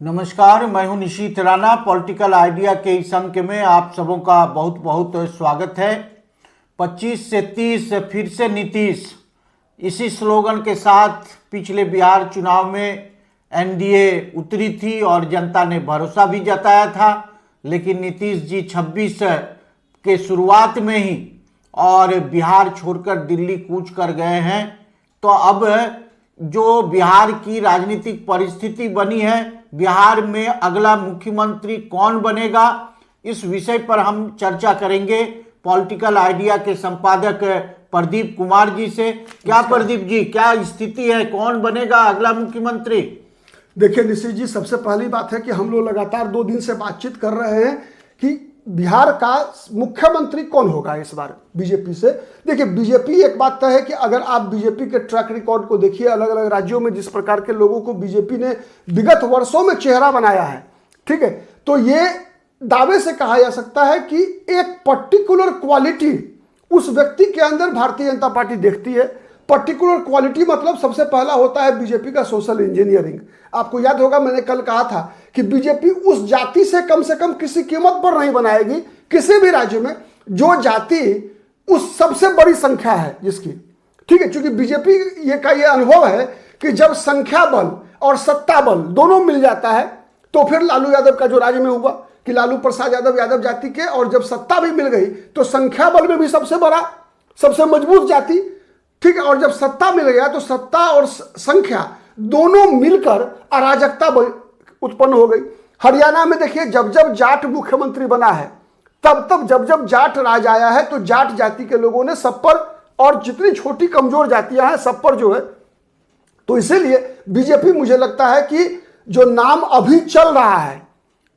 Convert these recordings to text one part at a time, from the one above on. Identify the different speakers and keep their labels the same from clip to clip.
Speaker 1: नमस्कार, मैं हूं निशीथ राणा। पॉलिटिकल आइडिया के इस अंक में आप सबों का बहुत बहुत स्वागत है। 25 से 30 फिर से नीतीश, इसी स्लोगन के साथ पिछले बिहार चुनाव में एनडीए उतरी थी और जनता ने भरोसा भी जताया था। लेकिन नीतीश जी 26 के शुरुआत में ही और बिहार छोड़कर दिल्ली कूच कर गए हैं। तो अब जो बिहार की राजनीतिक परिस्थिति बनी है, बिहार में अगला मुख्यमंत्री कौन बनेगा, इस विषय पर हम चर्चा करेंगे पॉलिटिकल आइडिया के संपादक प्रदीप कुमार जी से। क्या प्रदीप जी, क्या स्थिति है, कौन बनेगा अगला मुख्यमंत्री?
Speaker 2: देखिए निशीथ जी, सबसे पहली बात है कि हम लोग लगातार 2 दिन से बातचीत कर रहे हैं कि बिहार का मुख्यमंत्री कौन होगा इस बार बीजेपी से। देखिए बीजेपी, एक बात तय है कि अगर आप बीजेपी के ट्रैक रिकॉर्ड को देखिए, अलग अलग राज्यों में जिस प्रकार के लोगों को बीजेपी ने विगत वर्षों में चेहरा बनाया है, ठीक है, तो ये दावे से कहा जा सकता है कि एक पर्टिकुलर क्वालिटी उस व्यक्ति के अंदर भारतीय जनता पार्टी देखती है। पर्टिकुलर क्वालिटी मतलब सबसे पहला होता है बीजेपी का सोशल इंजीनियरिंग। आपको याद होगा मैंने कल कहा था कि बीजेपी उस जाति से कम किसी कीमत पर नहीं बनाएगी किसी भी राज्य में जो जाति उस सबसे बड़ी संख्या है जिसकी, ठीक है। क्योंकि बीजेपी का ये अनुभव है कि जब संख्या बल और सत्ता बल दोनों मिल जाता है तो फिर लालू यादव का जो राज्य में हुआ कि लालू प्रसाद यादव यादव जाति के, और जब सत्ता भी मिल गई तो संख्या बल में भी सबसे बड़ा सबसे मजबूत जाति, ठीक है। और जब सत्ता मिल गया तो सत्ता और संख्या दोनों मिलकर अराजकता उत्पन्न हो गई। हरियाणा में देखिए, जब जब जाट मुख्यमंत्री बना है, तब जब जाट राज आया है तो जाट जाति के लोगों ने सब पर, और जितनी छोटी कमजोर जातियां हैं सब पर जो है, तो इसीलिए बीजेपी, मुझे लगता है कि जो नाम अभी चल रहा है,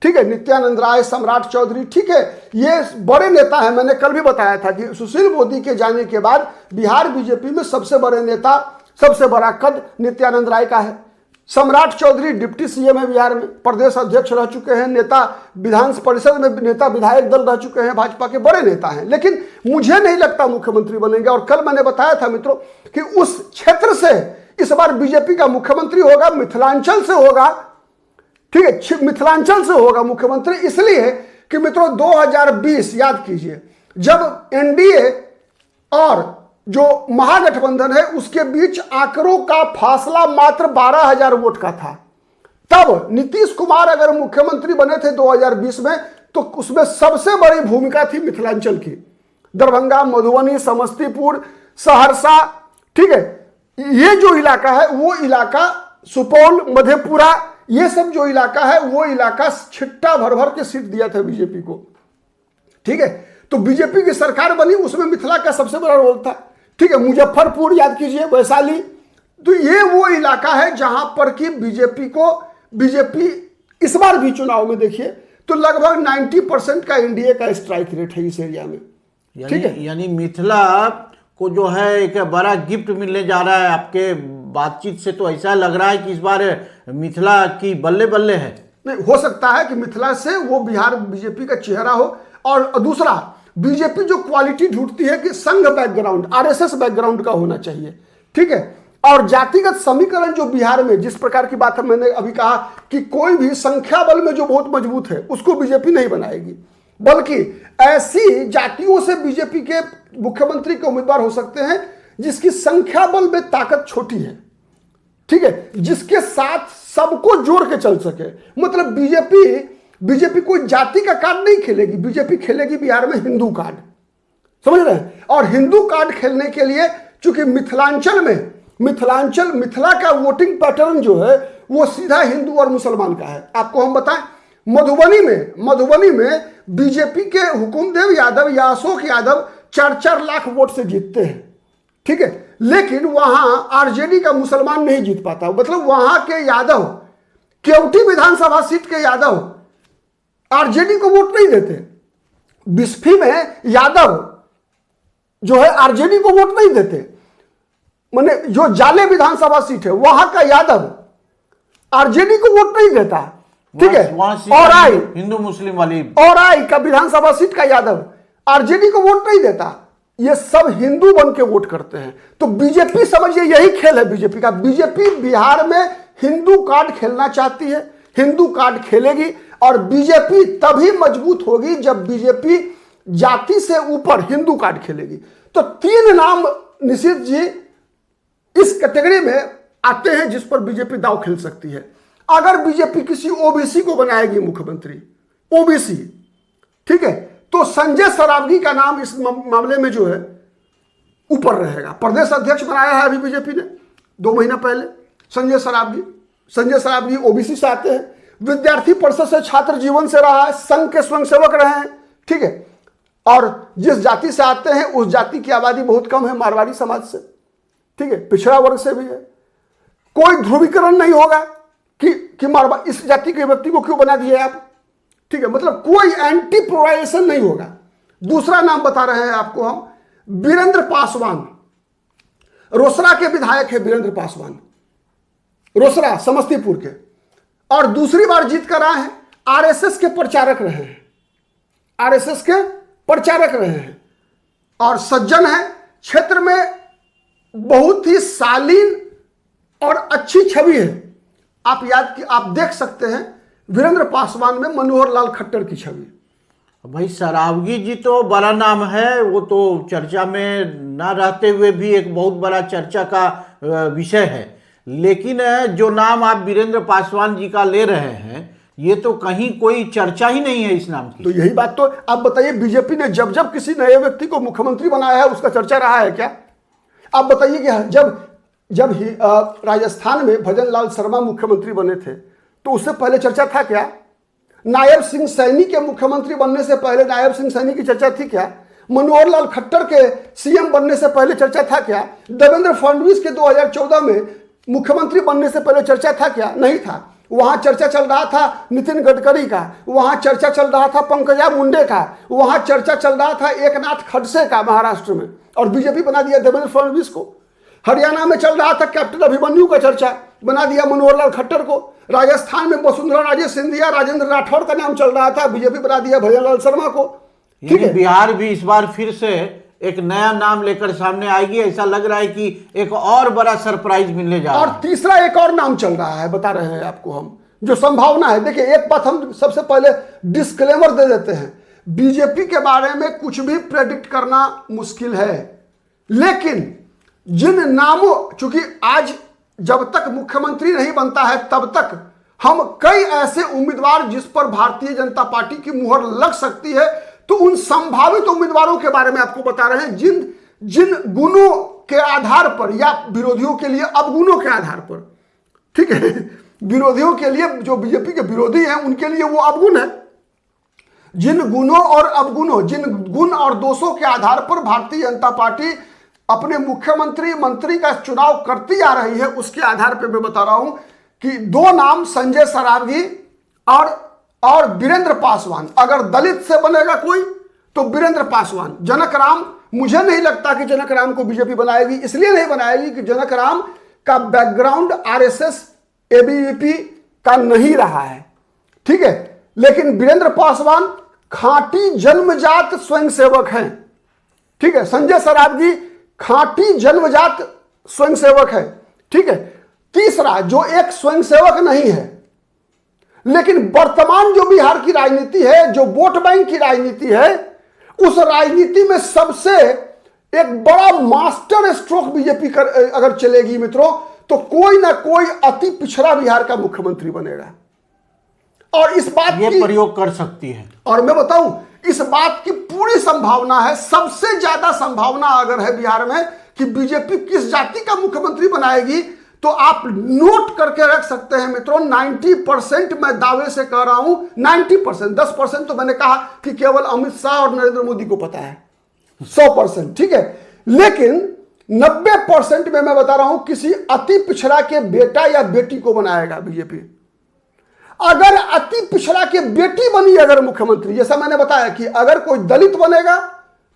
Speaker 2: ठीक है, नित्यानंद राय, सम्राट चौधरी, ठीक है, ये बड़े नेता हैं। मैंने कल भी बताया था कि सुशील मोदी के जाने के बाद बिहार बीजेपी में सबसे बड़े नेता, सबसे बड़ा कद नित्यानंद राय का है। सम्राट चौधरी डिप्टी सीएम है बिहार में, प्रदेश अध्यक्ष रह चुके हैं, नेता विधान परिषद में नेता विधायक दल रह चुके हैं, भाजपा के बड़े नेता हैं। लेकिन मुझे नहीं लगता मुख्यमंत्री बनेंगे। और कल मैंने बताया था मित्रों कि उस क्षेत्र से इस बार बीजेपी का मुख्यमंत्री होगा, मिथिलांचल से होगा, ठीक है, मिथिलांचल से होगा मुख्यमंत्री। इसलिए कि मित्रों 2020 याद कीजिए, जब एनडीए और जो महागठबंधन है उसके बीच आंकड़ों का फासला मात्र 12,000 वोट का था, तब नीतीश कुमार अगर मुख्यमंत्री बने थे 2020 में तो उसमें सबसे बड़ी भूमिका थी मिथिलांचल की। दरभंगा, मधुबनी, समस्तीपुर, सहरसा, ठीक है, ये जो इलाका है वो इलाका, सुपौल, मधेपुरा, ये सब जो इलाका है वो इलाका छिट्टा भर भर के सीट दिया था बीजेपी को, ठीक है। तो बीजेपी की सरकार बनी, उसमें मिथिला का सबसे बड़ा रोल था, ठीक है। मुजफ्फरपुर याद कीजिए, वैशाली, तो ये वो इलाका है जहां पर कि बीजेपी इस बार भी चुनाव में देखिए तो लगभग 90% का एनडीए का स्ट्राइक रेट है इस एरिया में, ठीक है।
Speaker 1: यानी मिथिला को जो है एक बड़ा गिफ्ट मिलने जा रहा है। आपके बातचीत से तो ऐसा लग रहा है कि इस बार मिथिला की बल्ले बल्ले है।
Speaker 2: नहीं, हो सकता है कि मिथिला से वो बिहार बीजेपी का चेहरा हो। और दूसरा, बीजेपी जो क्वालिटी ढूंढती है कि संघ बैकग्राउंड, आरएसएस बैकग्राउंड का होना चाहिए, ठीक है। और जातिगत समीकरण जो बिहार में जिस प्रकार की बात है, मैंने अभी कहा कि कोई भी संख्या बल में जो बहुत मजबूत है उसको बीजेपी नहीं बनाएगी, बल्कि ऐसी जातियों से बीजेपी के मुख्यमंत्री के उम्मीदवार हो सकते हैं जिसकी संख्या बल में ताकत छोटी है, ठीक है, जिसके साथ सबको जोड़ के चल सके। मतलब बीजेपी कोई जाति का कार्ड नहीं खेलेगी, बीजेपी खेलेगी बिहार में हिंदू कार्ड, समझ रहे हैं। और हिंदू कार्ड खेलने के लिए चूंकि मिथिला का वोटिंग पैटर्न जो है वो सीधा हिंदू और मुसलमान का है। आपको हम बताएं, मधुबनी में बीजेपी के हुकुमदेव यादव या अशोक यादव 4-4 लाख वोट से जीतते हैं, ठीक है। लेकिन वहां आरजेडी का मुसलमान नहीं जीत पाता। मतलब वहां के यादव, केवटी विधानसभा सीट के यादव आरजेडी को वोट नहीं देते। बिस्फी में यादव जो है आरजेडी को वोट नहीं देते। माने जो जाले विधानसभा सीट है वहां का यादव आरजेडी को वोट नहीं देता, ठीक है। और आई
Speaker 1: हिंदू मुस्लिम वाली,
Speaker 2: और आई का विधानसभा सीट का यादव आरजेडी को वोट नहीं देता। ये सब हिंदू बन के वोट करते हैं। तो बीजेपी, समझिए यही खेल है बीजेपी का। बीजेपी बिहार में हिंदू कार्ड खेलना चाहती है हिंदू कार्ड खेलेगी। और बीजेपी तभी मजबूत होगी जब बीजेपी जाति से ऊपर हिंदू कार्ड खेलेगी। तो 3 नाम निशित जी इस कैटेगरी में आते हैं जिस पर बीजेपी दांव खेल सकती है। अगर बीजेपी किसी ओबीसी को बनाएगी मुख्यमंत्री, ओबीसी, ठीक है, तो संजय सरावगी का नाम इस मामले में जो है ऊपर रहेगा। प्रदेश अध्यक्ष बनाया है अभी बीजेपी ने 2 महीना पहले संजय सरावगी ओबीसी से आते हैं, विद्यार्थी परिषद से, छात्र जीवन से रहा है, संघ के स्वयंसेवक रहे हैं, ठीक है, और जिस जाति से आते हैं उस जाति की आबादी बहुत कम है, मारवाड़ी समाज से, ठीक है, पिछड़ा वर्ग से भी है। कोई ध्रुवीकरण नहीं होगा कि मारवाड़ी इस जाति के व्यक्ति को क्यों बना दिए आप, ठीक है, मतलब कोई एंटी पोलराइजेशन नहीं होगा। दूसरा नाम बता रहे हैं आपको हम, वीरेंद्र पासवान, रोसड़ा के विधायक है वीरेंद्र पासवान, रोसड़ा समस्तीपुर के, और दूसरी बार जीत कर आए हैं, आरएसएस के प्रचारक रहे हैं, आरएसएस के प्रचारक रहे हैं, और सज्जन है, क्षेत्र में बहुत ही शालीन और अच्छी छवि है। आप देख सकते हैं वीरेंद्र पासवान में मनोहर लाल खट्टर की छवि।
Speaker 1: भाई सरावगी जी तो बड़ा नाम है, वो तो चर्चा में ना रहते हुए भी एक बहुत बड़ा चर्चा का विषय है, लेकिन जो नाम आप वीरेंद्र पासवान जी का ले रहे हैं ये तो कहीं कोई चर्चा ही नहीं है इस नाम की।
Speaker 2: तो यही बात तो आप बताइए, बीजेपी ने जब जब किसी नए व्यक्ति को मुख्यमंत्री बनाया है उसका चर्चा रहा है क्या? आप बताइए कि जब ही राजस्थान में भजन लाल शर्मा मुख्यमंत्री बने थे तो उससे पहले चर्चा था क्या? नायब सिंह सैनी के मुख्यमंत्री बनने से पहले नायब सिंह सैनी की चर्चा थी क्या? मनोहर लाल खट्टर के सीएम बनने से पहले चर्चा था क्या? देवेंद्र फडणवीस के 2014 में मुख्यमंत्री बनने से पहले चर्चा था क्या? नहीं था। वहां चर्चा चल रहा था नितिन गडकरी का, वहां चर्चा चल रहा था पंकजा मुंडे का, वहां चर्चा चल रहा था एकनाथ खड़से का महाराष्ट्र में, और बीजेपी बना दिया देवेंद्र फडणवीस को। हरियाणा में चल रहा था कैप्टन अभिमन्यु का चर्चा, बना दिया मनोहर लाल खट्टर को। राजस्थान में वसुंधरा राजे सिंधिया, राजेंद्र राठौड़ का नाम चल रहा था, बीजेपी बना दिया भजन लाल शर्मा को।
Speaker 1: ठीक है, बिहार भी इस बार फिर से एक नया नाम लेकर सामने आएगी, ऐसा लग रहा है कि एक और बड़ा सरप्राइज मिलने जा रहा है।
Speaker 2: और तीसरा एक और नाम चल रहा है, बता रहे हैं आपको हम, जो संभावना है। देखिए एक बात हम सबसे पहले डिस्क्लेमर दे देते हैं, बीजेपी के बारे में कुछ भी प्रेडिक्ट करना मुश्किल है, लेकिन जिन नामों, चूंकि आज जब तक मुख्यमंत्री नहीं बनता है तब तक हम कई ऐसे उम्मीदवार जिस पर भारतीय जनता पार्टी की मुहर लग सकती है, तो उन संभावित उम्मीदवारों के बारे में आपको बता रहे हैं जिन गुणों के आधार पर, या विरोधियों के लिए अवगुणों के आधार पर, ठीक है, विरोधियों के लिए, जो बीजेपी के विरोधी हैं उनके लिए वो अवगुण है। जिन गुणों और अवगुणों, जिन गुण और दोषों के आधार पर भारतीय जनता पार्टी अपने मुख्यमंत्री मंत्री का चुनाव करती आ रही है, उसके आधार पर मैं बता रहा हूं कि 2 नाम संजय सरावगी और वीरेंद्र पासवान। अगर दलित से बनेगा कोई तो वीरेंद्र पासवान। जनक राम, मुझे नहीं लगता कि जनक राम को बीजेपी बनाएगी, इसलिए नहीं बनाएगी कि जनक राम का बैकग्राउंड आरएसएस एबीवीपी का नहीं रहा है, ठीक है, लेकिन वीरेंद्र पासवान खांटी जन्मजात स्वयंसेवक हैं, ठीक है, संजय सरावगी खांटी जन्मजात स्वयंसेवक है, ठीक है। तीसरा जो एक स्वयंसेवक नहीं है, लेकिन वर्तमान जो बिहार की राजनीति है, जो वोट बैंक की राजनीति है, उस राजनीति में सबसे एक बड़ा मास्टर स्ट्रोक बीजेपी अगर चलेगी मित्रों, तो कोई ना कोई अति पिछड़ा बिहार का मुख्यमंत्री बनेगा। और इस बात
Speaker 1: ये प्रयोग कर सकती है, और
Speaker 2: मैं बताऊं, इस बात की पूरी संभावना है, सबसे ज्यादा संभावना अगर है बिहार में कि बीजेपी किस जाति का मुख्यमंत्री बनाएगी, तो आप नोट करके रख सकते हैं मित्रों, 90% मैं दावे से कह रहा हूं, 90%, 10% तो मैंने कहा कि केवल अमित शाह और नरेंद्र मोदी को पता है, 100%, ठीक है, लेकिन 90% में मैं बता रहा हूं किसी अति पिछड़ा के बेटा या बेटी को बनाएगा बीजेपी। अगर अति पिछड़ा के बेटी बनी अगर मुख्यमंत्री, जैसा मैंने बताया कि अगर कोई दलित बनेगा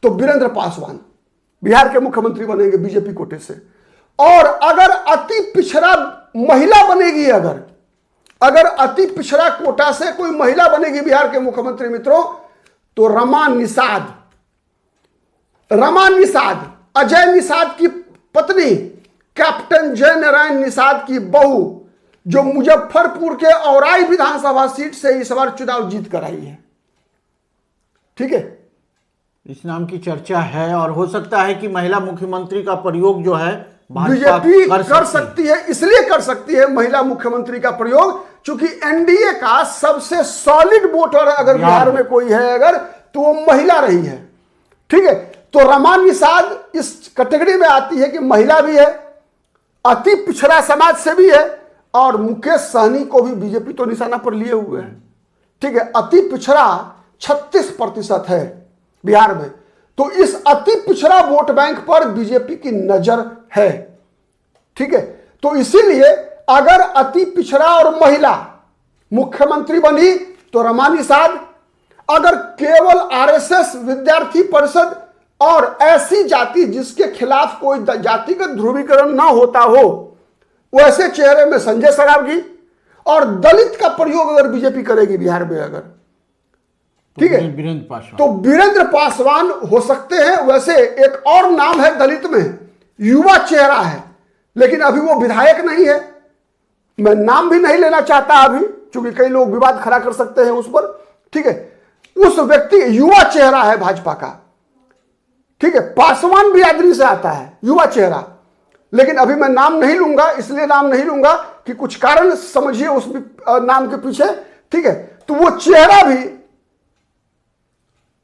Speaker 2: तो वीरेंद्र पासवान बिहार के मुख्यमंत्री बनेंगे बीजेपी कोटे से, और अगर अति पिछड़ा महिला बनेगी, अगर अति पिछड़ा कोटा से कोई महिला बनेगी बिहार के मुख्यमंत्री मित्रों, तो रमा निषाद, अजय निषाद की पत्नी, कैप्टन जय नारायण निषाद की बहू, जो मुजफ्फरपुर के औराई विधानसभा सीट से इस बार चुनाव जीत कर आई है। ठीक है,
Speaker 1: इस नाम की चर्चा है और हो सकता है कि महिला मुख्यमंत्री का प्रयोग जो है
Speaker 2: बीजेपी कर सकती है। इसलिए कर सकती है महिला मुख्यमंत्री का प्रयोग क्योंकि एनडीए का सबसे सॉलिड वोटर अगर बिहार में कोई है अगर तो वो महिला रही है। ठीक है, तो रमा निषाद इस कैटेगरी में आती है कि महिला भी है, अति पिछड़ा समाज से भी है और मुकेश सहनी को भी बीजेपी तो निशाना पर लिए हुए है। ठीक है, अति पिछड़ा 36% है बिहार में, तो इस अति पिछड़ा वोट बैंक पर बीजेपी की नजर है। ठीक है, तो इसीलिए अगर अति पिछड़ा और महिला मुख्यमंत्री बनी तो रमा निषाद, अगर केवल आरएसएस विद्यार्थी परिषद और ऐसी जाति जिसके खिलाफ कोई जातिगत ध्रुवीकरण ना होता हो वैसे चेहरे में संजय सरावगी और दलित का प्रयोग अगर बीजेपी करेगी बिहार में अगर, ठीक है,
Speaker 1: वीरेंद्र पासवान, तो
Speaker 2: वीरेंद्र पासवान हो सकते हैं। वैसे एक और नाम है दलित में, युवा चेहरा है, लेकिन अभी वो विधायक नहीं है। मैं नाम भी नहीं लेना चाहता अभी क्योंकि कई लोग विवाद खड़ा कर सकते हैं उस पर। ठीक है, उस व्यक्ति युवा चेहरा है भाजपा का। ठीक है, पासवान बिरादरी से आता है, युवा चेहरा, लेकिन अभी मैं नाम नहीं लूंगा। इसलिए नाम नहीं लूंगा कि कुछ कारण समझिए उस नाम के पीछे। ठीक है, तो वो चेहरा भी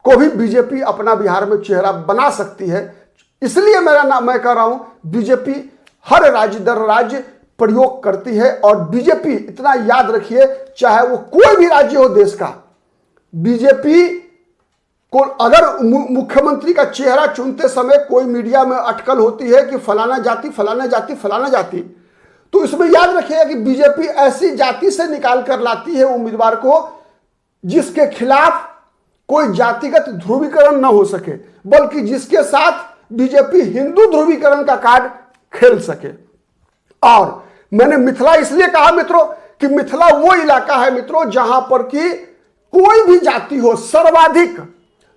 Speaker 2: को भी बीजेपी अपना बिहार में चेहरा बना सकती है। इसलिए मेरा नाम, मैं कह रहा हूं बीजेपी हर राज्य दर राज्य प्रयोग करती है और बीजेपी, इतना याद रखिए, चाहे वो कोई भी राज्य हो देश का, बीजेपी को अगर मुख्यमंत्री का चेहरा चुनते समय कोई मीडिया में अटकल होती है कि फलाना जाति फलाना जाति फलाना जाति, तो इसमें याद रखिएगा कि बीजेपी ऐसी जाति से निकाल कर लाती है उम्मीदवार को जिसके खिलाफ कोई जातिगत ध्रुवीकरण न हो सके, बल्कि जिसके साथ बीजेपी हिंदू ध्रुवीकरण का कार्ड खेल सके। और मैंने मिथिला इसलिए कहा मित्रों कि मिथिला वो इलाका है मित्रों जहां पर कि कोई भी जाति हो,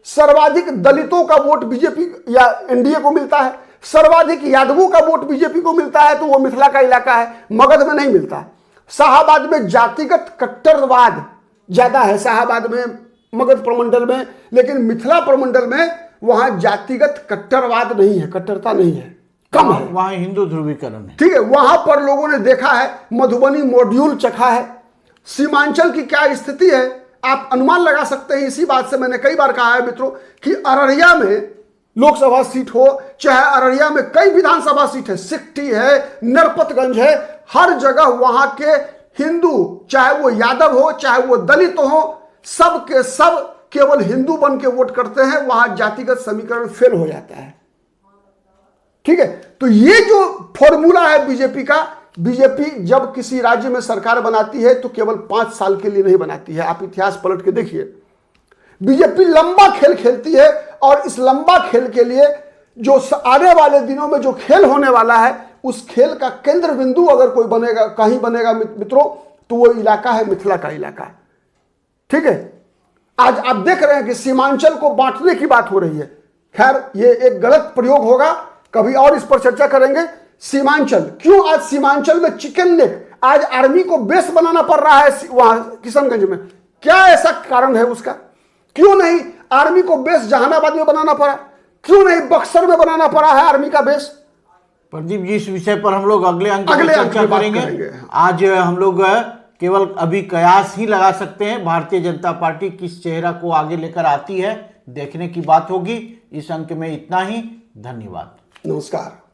Speaker 2: सर्वाधिक दलितों का वोट बीजेपी या एनडीए को मिलता है, सर्वाधिक यादवों का वोट बीजेपी को मिलता है, तो वो मिथिला का इलाका है। मगध में नहीं मिलता। शाहाबाद में जातिगत कट्टरवाद ज्यादा है, शाहाबाद में, मगध प्रमंडल में, लेकिन मिथिला प्रमंडल में वहां जातिगत कट्टरवाद नहीं है, कट्टरता नहीं है, कम है।
Speaker 1: वहां हिंदू ध्रुवीकरण है।
Speaker 2: ठीक है, वहां पर लोगों ने देखा है, मधुबनी मॉड्यूल चखा है। सीमांचल की क्या स्थिति है आप अनुमान लगा सकते हैं। इसी बात से मैंने कई बार कहा है मित्रों कि अररिया में लोकसभा सीट हो, चाहे अररिया में कई विधानसभा सीट है, सिकटी है, नरपतगंज है, हर जगह वहां के हिंदू, चाहे वो यादव हो चाहे वो दलित हो, सब के सब केवल हिंदू बन के वोट करते हैं। वहां जातिगत समीकरण फेल हो जाता है। ठीक है, तो ये जो फॉर्मूला है बीजेपी का, बीजेपी जब किसी राज्य में सरकार बनाती है तो केवल 5 साल के लिए नहीं बनाती है। आप इतिहास पलट के देखिए, बीजेपी लंबा खेल खेलती है और इस लंबा खेल के लिए जो आने वाले दिनों में जो खेल होने वाला है, उस खेल का केंद्र बिंदु अगर कोई बनेगा, कहीं बनेगा मित्रों, तो वो इलाका है मिथिला का इलाका। ठीक है, आज आप देख रहे हैं कि सीमांचल को बांटने की बात हो रही है। खैर, ये एक गलत प्रयोग होगा, कभी और इस पर चर्चा करेंगे। सीमांचल क्यों, आज सीमांचल में चिकन नेक, आज आर्मी को बेस बनाना पड़ रहा है वहां किशनगंज में, क्या ऐसा कारण है उसका? क्यों नहीं आर्मी को बेस जहानाबाद में बनाना पड़ा, क्यों नहीं बक्सर में बनाना पड़ा है आर्मी का बेस?
Speaker 1: प्रदीप जी, इस विषय पर हम लोग अगले अंक में चर्चा करेंगे। आज हम लोग केवल अभी कयास ही लगा सकते हैं। भारतीय जनता पार्टी किस चेहरा को आगे लेकर आती है, देखने की बात होगी। इस अंक में इतना ही, धन्यवाद,
Speaker 2: नमस्कार।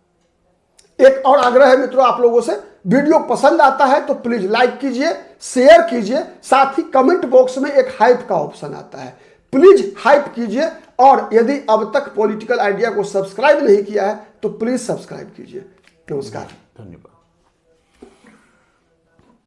Speaker 2: एक और आग्रह है मित्रों आप लोगों से, वीडियो पसंद आता है तो प्लीज लाइक कीजिए, शेयर कीजिए, साथ ही कमेंट बॉक्स में एक हाइप का ऑप्शन आता है, प्लीज हाइप कीजिए। और यदि अब तक पॉलिटिकल आइडिया को सब्सक्राइब नहीं किया है तो प्लीज सब्सक्राइब कीजिए। नमस्कार,
Speaker 1: धन्यवाद।